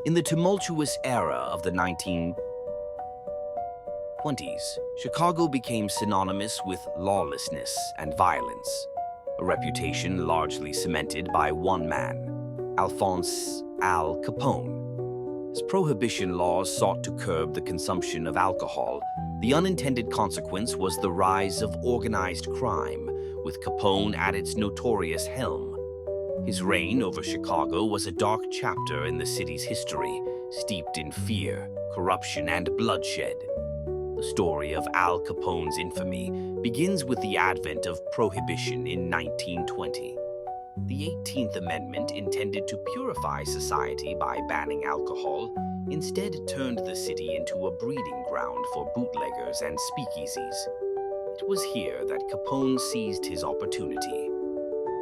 In the tumultuous era of the 1920s, Chicago became synonymous with lawlessness and violence, a reputation largely cemented by one man, Alphonse Al Capone. As prohibition laws sought to curb the consumption of alcohol, the unintended consequence was the rise of organized crime, with Capone at its notorious helm. His reign over Chicago was a dark chapter in the city's history, steeped in fear, corruption, and bloodshed. The story of Al Capone's infamy begins with the advent of Prohibition in 1920. The 18th Amendment, intended to purify society by banning alcohol, instead turned the city into a breeding ground for bootleggers and speakeasies. It was here that Capone seized his opportunity.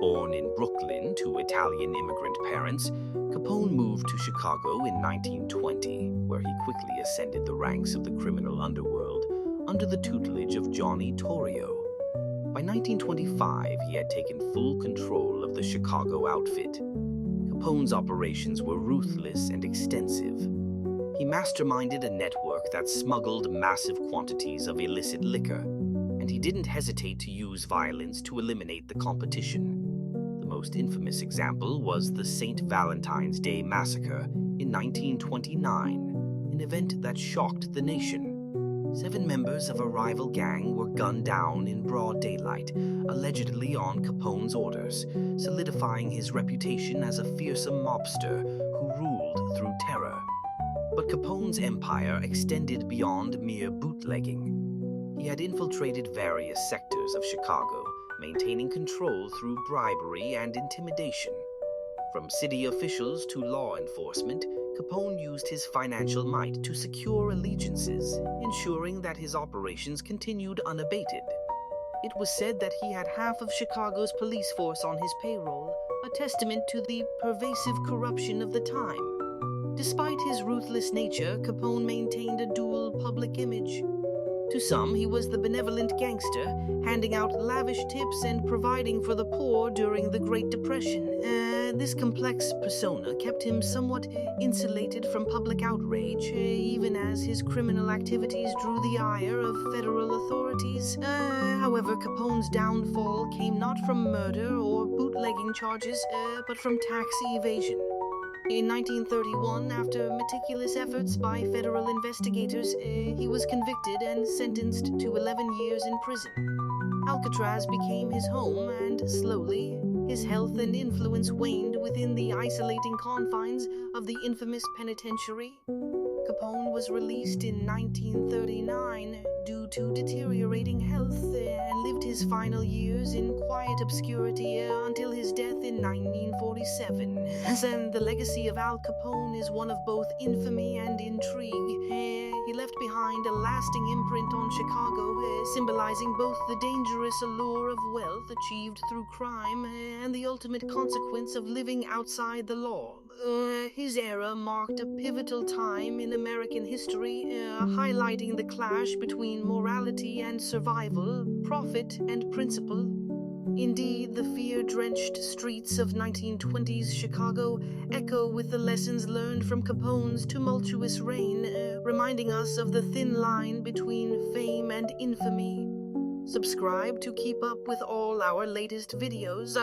Born in Brooklyn to Italian immigrant parents, Capone moved to Chicago in 1920, where he quickly ascended the ranks of the criminal underworld under the tutelage of Johnny Torrio. By 1925, he had taken full control of the Chicago outfit. Capone's operations were ruthless and extensive. He masterminded a network that smuggled massive quantities of illicit liquor, and he didn't hesitate to use violence to eliminate the competition. The most infamous example was the St. Valentine's Day Massacre in 1929, an event that shocked the nation. 7 members of a rival gang were gunned down in broad daylight, allegedly on Capone's orders, solidifying his reputation as a fearsome mobster who ruled through terror. But Capone's empire extended beyond mere bootlegging. He had infiltrated various sectors of Chicago, maintaining control through bribery and intimidation. From city officials to law enforcement, Capone used his financial might to secure allegiances, ensuring that his operations continued unabated. It was said that he had half of Chicago's police force on his payroll, a testament to the pervasive corruption of the time. Despite his ruthless nature, Capone maintained a dual public image. To some, he was the benevolent gangster, handing out lavish tips and providing for the poor during the Great Depression. This complex persona kept him somewhat insulated from public outrage, even as his criminal activities drew the ire of federal authorities. However, Capone's downfall came not from murder or bootlegging charges, but from tax evasion. In 1931, after meticulous efforts by federal investigators, he was convicted and sentenced to 11 years in prison. Alcatraz became his home, and slowly, his health and influence waned within the isolating confines of the infamous penitentiary. Capone was released in 1939 due to deteriorating health and lived his final years in quiet obscurity until his death in 1947. And the legacy of Al Capone is one of both infamy and intrigue. He left behind a lasting imprint on Chicago, symbolizing both the dangerous allure of wealth achieved through crime and the ultimate consequence of living outside the law. His era marked a pivotal time in American history, highlighting the clash between morality and survival, profit and principle. Indeed, the fear-drenched streets of 1920s Chicago echo with the lessons learned from Capone's tumultuous reign, reminding us of the thin line between fame and infamy. Subscribe to keep up with all our latest videos.